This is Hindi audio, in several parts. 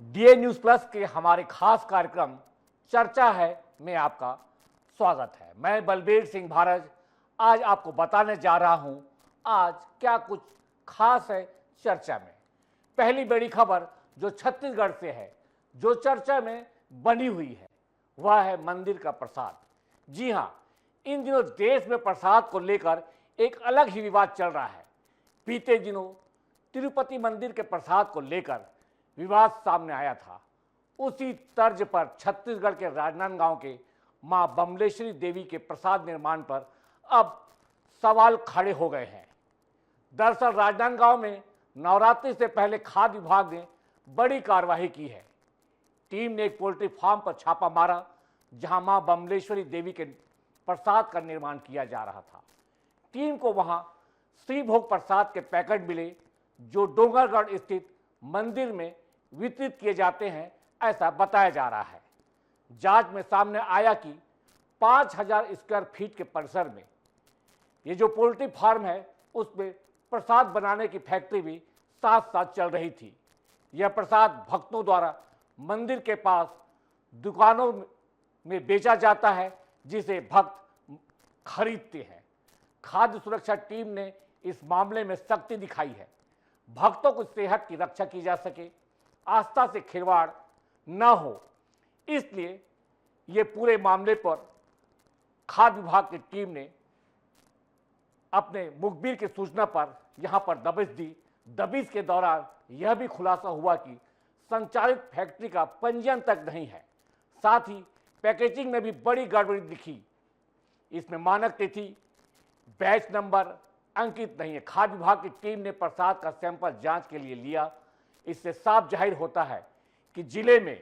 डीए न्यूज प्लस के हमारे खास कार्यक्रम चर्चा है में आपका स्वागत है। मैं बलबीर सिंह भारज आज आपको बताने जा रहा हूं आज क्या कुछ खास है चर्चा में। पहली बड़ी खबर जो छत्तीसगढ़ से है, जो चर्चा में बनी हुई है, वह है मंदिर का प्रसाद। जी हां, इन दिनों देश में प्रसाद को लेकर एक अलग ही विवाद चल रहा है। बीते दिनों तिरुपति मंदिर के प्रसाद को लेकर विवाद सामने आया था। उसी तर्ज पर छत्तीसगढ़ के राजनांदगांव के मां बमलेश्वरी देवी के प्रसाद निर्माण पर अब सवाल खड़े हो गए हैं। दरअसल राजनांदगांव में नवरात्रि से पहले खाद्य विभाग ने बड़ी कार्रवाई की है। टीम ने एक पोल्ट्री फार्म पर छापा मारा जहां मां बमलेश्वरी देवी के प्रसाद का निर्माण किया जा रहा था। टीम को वहां श्री भोग प्रसाद के पैकेट मिले जो डोंगरगढ़ स्थित मंदिर में वितरित किए जाते हैं, ऐसा बताया जा रहा है। जांच में सामने आया कि 5000 स्क्वायर फीट के परिसर में ये जो पोल्ट्री फार्म है उसमें प्रसाद बनाने की फैक्ट्री भी साथ साथ चल रही थी। यह प्रसाद भक्तों द्वारा मंदिर के पास दुकानों में बेचा जाता है जिसे भक्त खरीदते हैं। खाद्य सुरक्षा टीम ने इस मामले में सख्ती दिखाई है। भक्तों को सेहत की रक्षा की जा सके, आस्था से खिलवाड़ न हो, इसलिए ये पूरे मामले पर खाद्य विभाग की टीम ने अपने मुखबिर की सूचना पर यहां पर दबिश दी। दबिश के दौरान यह भी खुलासा हुआ कि संचालित फैक्ट्री का पंजीयन तक नहीं है। साथ ही पैकेजिंग में भी बड़ी गड़बड़ी दिखी। इसमें मानक तिथि, बैच नंबर अंकित नहीं है। खाद्य विभाग की टीम ने प्रसाद का सैंपल जांच के लिए लिया। इससे साफ जाहिर होता है कि जिले में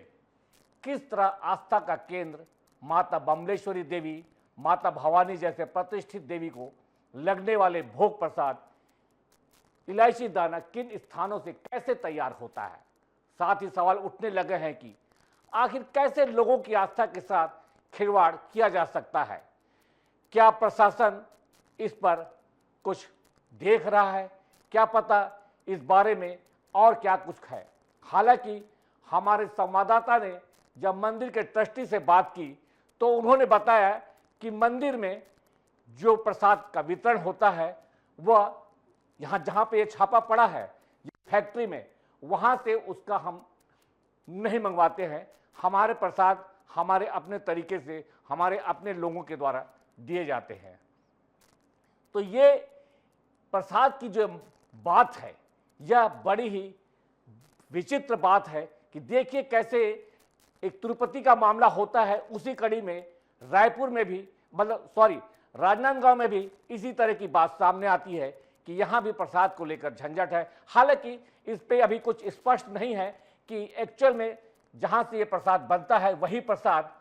किस तरह आस्था का केंद्र माता बमलेश्वरी देवी, माता भवानी जैसे प्रतिष्ठित देवी को लगने वाले भोग प्रसाद इलायची दाना किन स्थानों से कैसे तैयार होता है। साथ ही सवाल उठने लगे हैं कि आखिर कैसे लोगों की आस्था के साथ खिलवाड़ किया जा सकता है। क्या प्रशासन इस पर कुछ देख रहा है? क्या पता इस बारे में और क्या कुछ है। हालांकि हमारे संवाददाता ने जब मंदिर के ट्रस्टी से बात की तो उन्होंने बताया कि मंदिर में जो प्रसाद का वितरण होता है वह यहाँ जहाँ पे ये छापा पड़ा है फैक्ट्री में, वहाँ से उसका हम नहीं मंगवाते हैं। हमारे प्रसाद हमारे अपने तरीके से हमारे अपने लोगों के द्वारा दिए जाते हैं। तो ये प्रसाद की जो बात है यह बड़ी ही विचित्र बात है कि देखिए कैसे एक तिरुपति का मामला होता है, उसी कड़ी में रायपुर में भी राजनांदगांव में भी इसी तरह की बात सामने आती है कि यहां भी प्रसाद को लेकर झंझट है। हालांकि इस पे अभी कुछ स्पष्ट नहीं है कि एक्चुअल में जहां से ये प्रसाद बनता है वही प्रसाद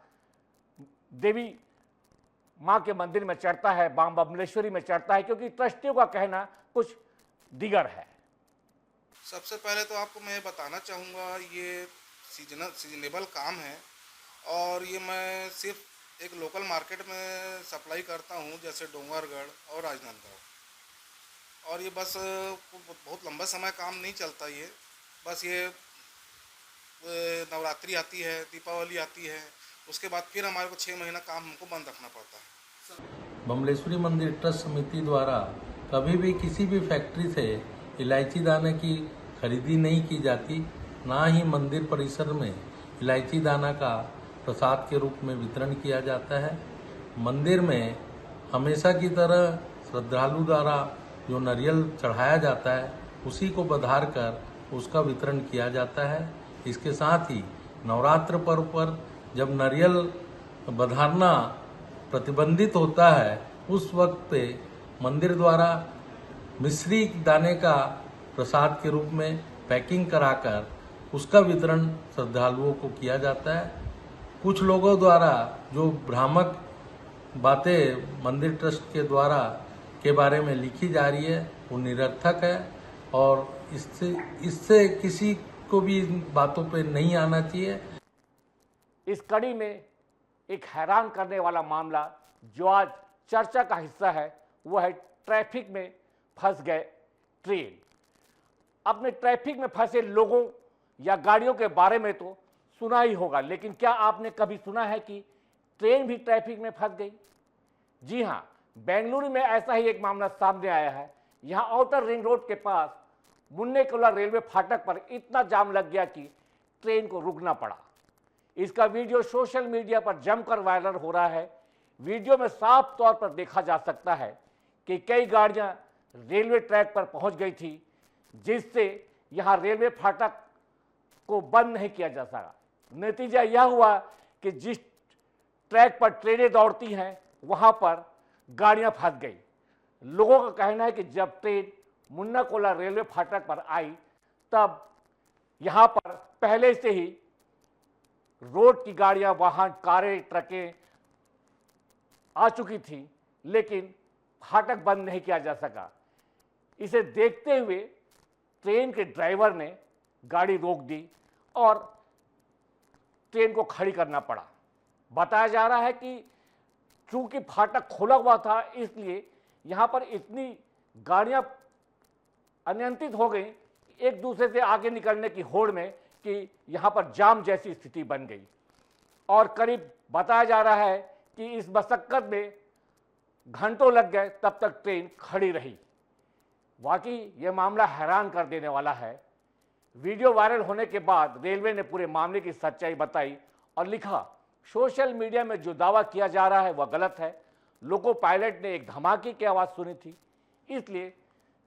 देवी मां के मंदिर में चढ़ता है, मां बमलेश्वरी में चढ़ता है, क्योंकि ट्रस्टियों का कहना कुछ दिगर है। सबसे पहले तो आपको मैं बताना चाहूँगा ये सीजनेबल काम है और ये मैं सिर्फ एक लोकल मार्केट में सप्लाई करता हूँ, जैसे डोंगरगढ़ और राजनांदगांव। और ये बस बहुत लंबा समय काम नहीं चलता। ये बस ये नवरात्रि आती है, दीपावली आती है, उसके बाद फिर हमारे को 6 महीना काम हमको बंद रखना पड़ता है। बमलेश्वरी मंदिर ट्रस्ट समिति द्वारा कभी भी किसी भी फैक्ट्री से इलायची दाने की खरीदी नहीं की जाती, ना ही मंदिर परिसर में इलायची दाना का प्रसाद के रूप में वितरण किया जाता है। मंदिर में हमेशा की तरह श्रद्धालु द्वारा जो नारियल चढ़ाया जाता है उसी को बधार कर उसका वितरण किया जाता है। इसके साथ ही नवरात्र पर्व पर जब नारियल बधारना प्रतिबंधित होता है उस वक्त पे मंदिर द्वारा मिश्री दाने का प्रसाद के रूप में पैकिंग कराकर उसका वितरण श्रद्धालुओं को किया जाता है। कुछ लोगों द्वारा जो भ्रामक बातें मंदिर ट्रस्ट के द्वारा के बारे में लिखी जा रही है वो निरर्थक है और इससे किसी को भी इन बातों पे नहीं आना चाहिए। इस कड़ी में एक हैरान करने वाला मामला जो आज चर्चा का हिस्सा है वह है ट्रैफिक में फंस गए ट्रेन। अपने ट्रैफिक में फंसे लोगों या गाड़ियों के बारे में तो सुना ही होगा, लेकिन क्या आपने कभी सुना है कि ट्रेन भी ट्रैफिक में फंस गई? जी हां, बेंगलुरु में ऐसा ही एक मामला सामने आया है। यहां आउटर रिंग रोड के पास मुन्नेकोला रेलवे फाटक पर इतना जाम लग गया कि ट्रेन को रुकना पड़ा। इसका वीडियो सोशल मीडिया पर जमकर वायरल हो रहा है। वीडियो में साफ तौर पर देखा जा सकता है कि कई गाड़ियां रेलवे ट्रैक पर पहुंच गई थी, जिससे यहां रेलवे फाटक को बंद नहीं किया जा सका। नतीजा यह हुआ कि जिस ट्रैक पर ट्रेनें दौड़ती हैं वहां पर गाड़ियां फंस गई। लोगों का कहना है कि जब ट्रेन मुन्नाकोला रेलवे फाटक पर आई तब यहां पर पहले से ही रोड की गाड़ियां, वाहन, कारें, ट्रकें आ चुकी थी, लेकिन फाटक बंद नहीं किया जा सका। इसे देखते हुए ट्रेन के ड्राइवर ने गाड़ी रोक दी और ट्रेन को खड़ी करना पड़ा। बताया जा रहा है कि चूंकि फाटक खुला हुआ था, इसलिए यहां पर इतनी गाड़ियां अनियंत्रित हो गई एक दूसरे से आगे निकलने की होड़ में कि यहां पर जाम जैसी स्थिति बन गई और करीब बताया जा रहा है कि इस मशक्कत में घंटों लग गए, तब तक ट्रेन खड़ी रही। वाकई यह मामला हैरान कर देने वाला है। वीडियो वायरल होने के बाद रेलवे ने पूरे मामले की सच्चाई बताई और लिखा, सोशल मीडिया में जो दावा किया जा रहा है वह गलत है। लोको पायलट ने एक धमाके की आवाज़ सुनी थी, इसलिए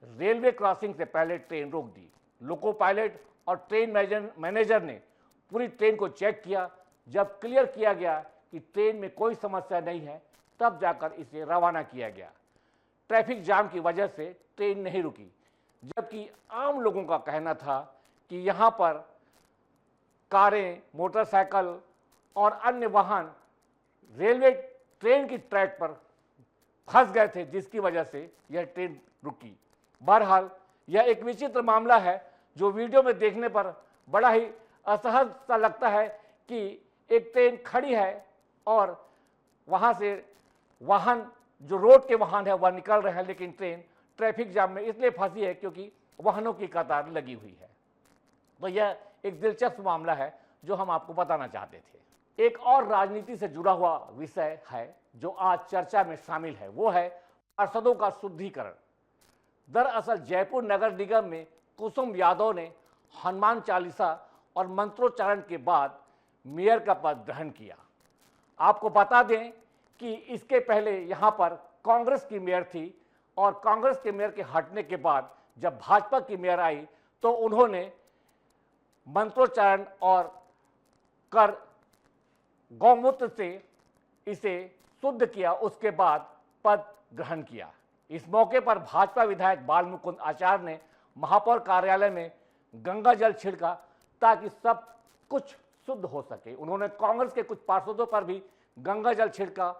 रेलवे क्रॉसिंग से पहले ट्रेन रोक दी। लोको पायलट और ट्रेन मैनेजर ने पूरी ट्रेन को चेक किया। जब क्लियर किया गया कि ट्रेन में कोई समस्या नहीं है, तब जाकर इसे रवाना किया गया। ट्रैफिक जाम की वजह से ट्रेन नहीं रुकी, जबकि आम लोगों का कहना था कि यहाँ पर कारें, मोटरसाइकिल और अन्य वाहन रेलवे ट्रेन की ट्रैक पर फंस गए थे, जिसकी वजह से यह ट्रेन रुकी। बहरहाल यह एक विचित्र मामला है जो वीडियो में देखने पर बड़ा ही असहज सा लगता है कि एक ट्रेन खड़ी है और वहाँ से वाहन, जो रोड के वाहन है वह निकल रहे हैं, लेकिन ट्रेन ट्रैफिक जाम में इसलिए फंसी है क्योंकि वाहनों की कतार लगी हुई है। तो यह एक दिलचस्प मामला है जो हम आपको बताना चाहते थे। एक और राजनीति से जुड़ा हुआ विषय है जो आज चर्चा में शामिल है, वो है पार्षदों का शुद्धिकरण। दरअसल जयपुर नगर निगम में कुसुम यादव ने हनुमान चालीसा और मंत्रोच्चारण के बाद मेयर का पद ग्रहण किया। आपको बता दें कि इसके पहले यहाँ पर कांग्रेस की मेयर थी और कांग्रेस के मेयर के हटने के बाद जब भाजपा की मेयर आई तो उन्होंने मंत्रोच्चारण और कर गौमूत्र से इसे शुद्ध किया, उसके बाद पद ग्रहण किया। इस मौके पर भाजपा विधायक बाल मुकुंद आचार्य ने महापौर कार्यालय में गंगा जल छिड़का ताकि सब कुछ शुद्ध हो सके। उन्होंने कांग्रेस के कुछ पार्षदों पर भी गंगा जल छिड़का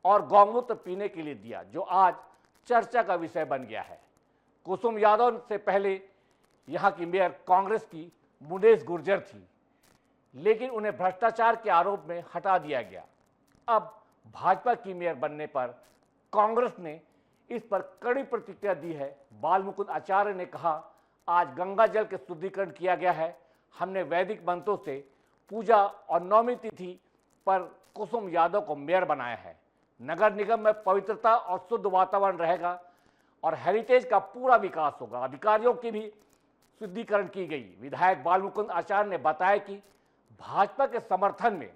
और गौमूत्र पीने के लिए दिया, जो आज चर्चा का विषय बन गया है। कुसुम यादव से पहले यहाँ की मेयर कांग्रेस की मुनेश गुर्जर थी, लेकिन उन्हें भ्रष्टाचार के आरोप में हटा दिया गया। अब भाजपा की मेयर बनने पर कांग्रेस ने इस पर कड़ी प्रतिक्रिया दी है। बाल मुकुंद आचार्य ने कहा, आज गंगा जल के शुद्धिकरण किया गया है। हमने वैदिक मंत्रों से पूजा और नौमी तिथि पर कुसुम यादव को मेयर बनाया है। नगर निगम में पवित्रता और शुद्ध वातावरण रहेगा और हेरिटेज का पूरा विकास होगा। अधिकारियों की भी शुद्धिकरण की गई। विधायक बाल मुकुंद आचार्य ने बताया कि भाजपा के समर्थन में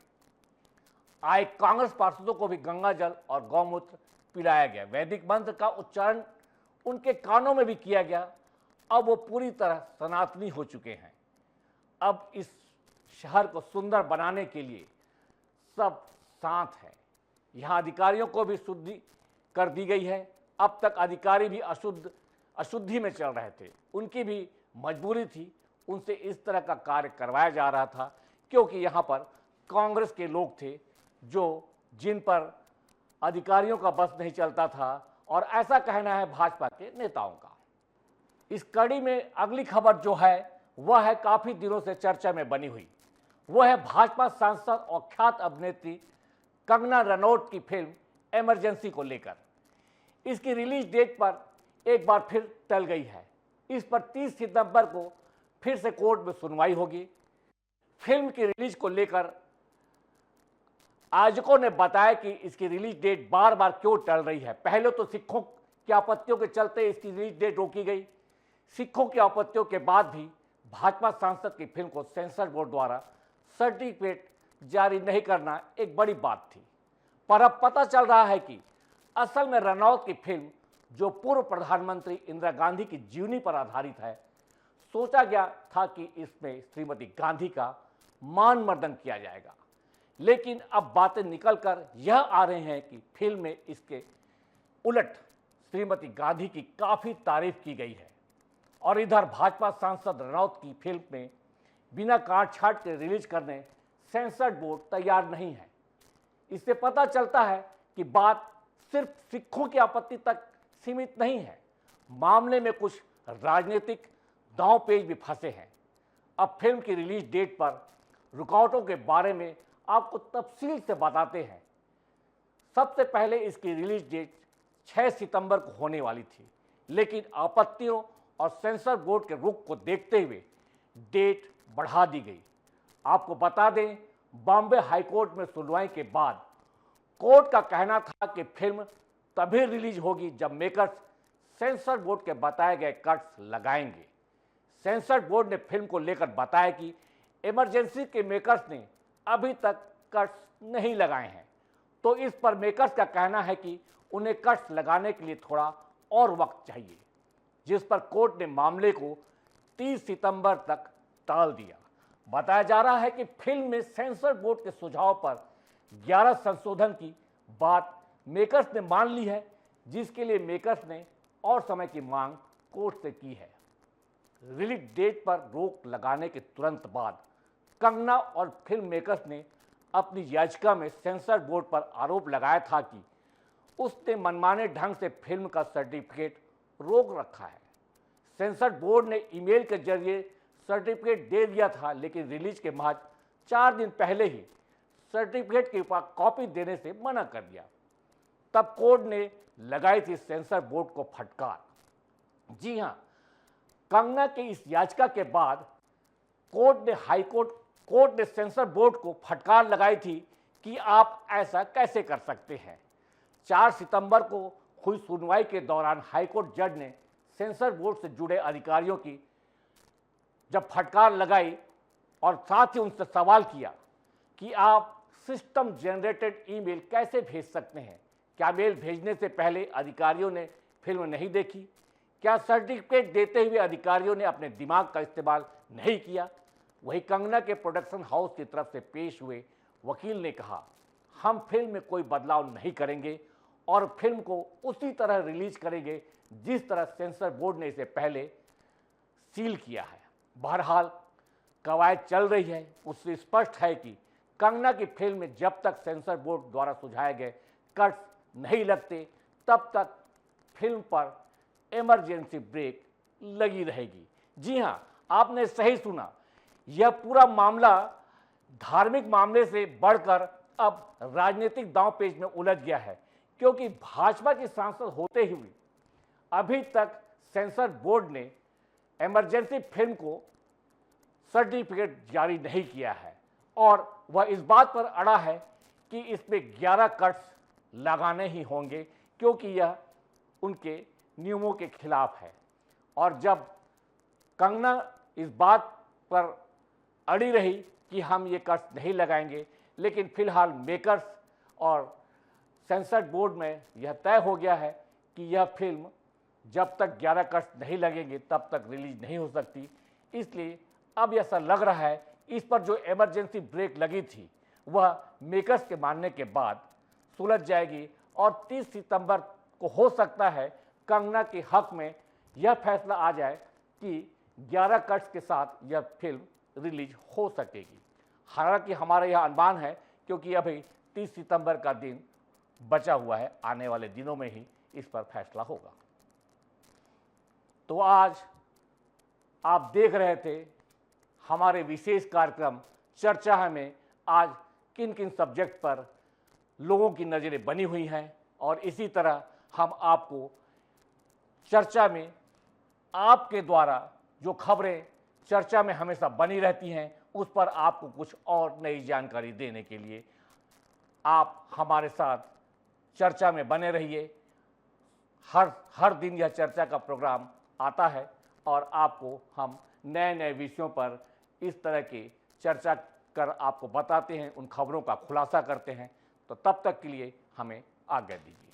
आए कांग्रेस पार्षदों को भी गंगा जल और गौमूत्र पिलाया गया। वैदिक मंत्र का उच्चारण उनके कानों में भी किया गया। अब वो पूरी तरह सनातनी हो चुके हैं। अब इस शहर को सुंदर बनाने के लिए सब साथ है। यहाँ अधिकारियों को भी शुद्धि कर दी गई है। अब तक अधिकारी भी अशुद्धि में चल रहे थे, उनकी भी मजबूरी थी, उनसे इस तरह का कार्य करवाया जा रहा था क्योंकि यहाँ पर कांग्रेस के लोग थे जिन पर अधिकारियों का बस नहीं चलता था, और ऐसा कहना है भाजपा के नेताओं का। इस कड़ी में अगली खबर जो है वह है काफी दिनों से चर्चा में बनी हुई, वह है भाजपा सांसद और ख्यात अभिनेत्री कंगना रनौत की फिल्म इमरजेंसी को लेकर। इसकी रिलीज डेट पर एक बार फिर टल गई है। इस पर 30 सितंबर को फिर से कोर्ट में सुनवाई होगी। फिल्म की रिलीज को लेकर आयोजकों ने बताया कि इसकी रिलीज डेट बार बार क्यों टल रही है। पहले तो सिखों की आपत्तियों के चलते इसकी रिलीज डेट रोकी गई। सिखों की आपत्तियों के बाद भी भाजपा सांसद की फिल्म को सेंसर बोर्ड द्वारा सर्टिफिकेट जारी नहीं करना एक बड़ी बात थी, पर अब पता चल रहा है कि असल में रनौत की फिल्म, जो पूर्व प्रधानमंत्री इंदिरा गांधी की जीवनी पर आधारित है, सोचा गया था कि इसमें श्रीमती गांधी का मान-मर्दन किया जाएगा। लेकिन अब बातें निकलकर यह आ रही हैं कि फिल्म में इसके उलट श्रीमती गांधी की काफ़ी तारीफ की गई है। और इधर भाजपा सांसद रनौत की फिल्म में बिना काट-छांट के रिलीज करने सेंसर बोर्ड तैयार नहीं है। इससे पता चलता है कि बात सिर्फ सिखों की आपत्ति तक सीमित नहीं है, मामले में कुछ राजनीतिक दांव-पेच भी फंसे हैं। अब फिल्म की रिलीज डेट पर रुकावटों के बारे में आपको तफसील से बताते हैं। सबसे पहले इसकी रिलीज डेट 6 सितंबर को होने वाली थी, लेकिन आपत्तियों और सेंसर बोर्ड के रुख को देखते हुए डेट बढ़ा दी गई। आपको बता दें, बॉम्बे हाईकोर्ट में सुनवाई के बाद कोर्ट का कहना था कि फिल्म तभी रिलीज होगी जब मेकर्स सेंसर बोर्ड के बताए गए कट्स लगाएंगे। सेंसर बोर्ड ने फिल्म को लेकर बताया कि इमरजेंसी के मेकर्स ने अभी तक कट्स नहीं लगाए हैं, तो इस पर मेकर्स का कहना है कि उन्हें कट्स लगाने के लिए थोड़ा और वक्त चाहिए, जिस पर कोर्ट ने मामले को 30 सितंबर तक टाल दिया। बताया जा रहा है कि फिल्म में सेंसर बोर्ड के सुझाव पर 11 संशोधन की बात मेकर्स ने मान ली है, जिसके लिए मेकर्स ने और समय की मांग कोर्ट से की है। रिलीज डेट पर रोक लगाने के तुरंत बाद कंगना और फिल्म मेकर्स ने अपनी याचिका में सेंसर बोर्ड पर आरोप लगाया था कि उसने मनमाने ढंग से फिल्म का सर्टिफिकेट रोक रखा है। सेंसर बोर्ड ने ईमेल के जरिए सर्टिफिकेट दे दिया था, लेकिन रिलीज के महज 4 दिन पहले ही सर्टिफिकेट की कॉपी देने से मना कर दिया। तब कोर्ट ने लगाई थी सेंसर बोर्ड को फटकार। जी हां, कंगना की इस याचिका के बाद कोर्ट ने सेंसर बोर्ड को फटकार लगाई थी कि आप ऐसा कैसे कर सकते हैं। 4 सितंबर को हुई सुनवाई के दौरान हाईकोर्ट जज ने सेंसर बोर्ड से जुड़े अधिकारियों की जब फटकार लगाई और साथ ही उनसे सवाल किया कि आप सिस्टम जनरेटेड ईमेल कैसे भेज सकते हैं। क्या मेल भेजने से पहले अधिकारियों ने फिल्म नहीं देखी? क्या सर्टिफिकेट देते हुए अधिकारियों ने अपने दिमाग का इस्तेमाल नहीं किया? वही कंगना के प्रोडक्शन हाउस की तरफ से पेश हुए वकील ने कहा, हम फिल्म में कोई बदलाव नहीं करेंगे और फिल्म को उसी तरह रिलीज करेंगे जिस तरह सेंसर बोर्ड ने इसे पहले सील किया है। बहरहाल कवायद चल रही है, उससे स्पष्ट है कि कंगना की फिल्म में जब तक सेंसर बोर्ड द्वारा सुझाए गए कट्स नहीं लगते, तब तक फिल्म पर इमरजेंसी ब्रेक लगी रहेगी। जी हां, आपने सही सुना, यह पूरा मामला धार्मिक मामले से बढ़कर अब राजनीतिक दांव-पेच में उलझ गया है, क्योंकि भाजपा के सांसद होते हुए अभी तक सेंसर बोर्ड ने इमरजेंसी फिल्म को सर्टिफिकेट जारी नहीं किया है और वह इस बात पर अड़ा है कि इसमें 11 कट्स लगाने ही होंगे, क्योंकि यह उनके नियमों के खिलाफ है। और जब कंगना इस बात पर अड़ी रही कि हम ये कट्स नहीं लगाएंगे, लेकिन फिलहाल मेकर्स और सेंसर बोर्ड में यह तय हो गया है कि यह फिल्म जब तक 11 कट्स नहीं लगेंगे तब तक रिलीज नहीं हो सकती। इसलिए अब ऐसा लग रहा है इस पर जो इमरजेंसी ब्रेक लगी थी वह मेकर्स के मानने के बाद सुलझ जाएगी और 30 सितंबर को हो सकता है कंगना के हक में यह फैसला आ जाए कि 11 कट्स के साथ यह फिल्म रिलीज हो सकेगी। हालांकि हमारा यह अनुमान है, क्योंकि अभी 30 सितंबर का दिन बचा हुआ है, आने वाले दिनों में ही इस पर फैसला होगा। तो आज आप देख रहे थे हमारे विशेष कार्यक्रम चर्चा है में आज किन किन सब्जेक्ट पर लोगों की नज़रें बनी हुई हैं, और इसी तरह हम आपको चर्चा में आपके द्वारा जो खबरें चर्चा में हमेशा बनी रहती हैं उस पर आपको कुछ और नई जानकारी देने के लिए आप हमारे साथ चर्चा में बने रहिए। हर दिन यह चर्चा का प्रोग्राम आता है और आपको हम नए नए विषयों पर इस तरह की चर्चा कर आपको बताते हैं, उन खबरों का खुलासा करते हैं। तो तब तक के लिए हमें आज्ञा दीजिए।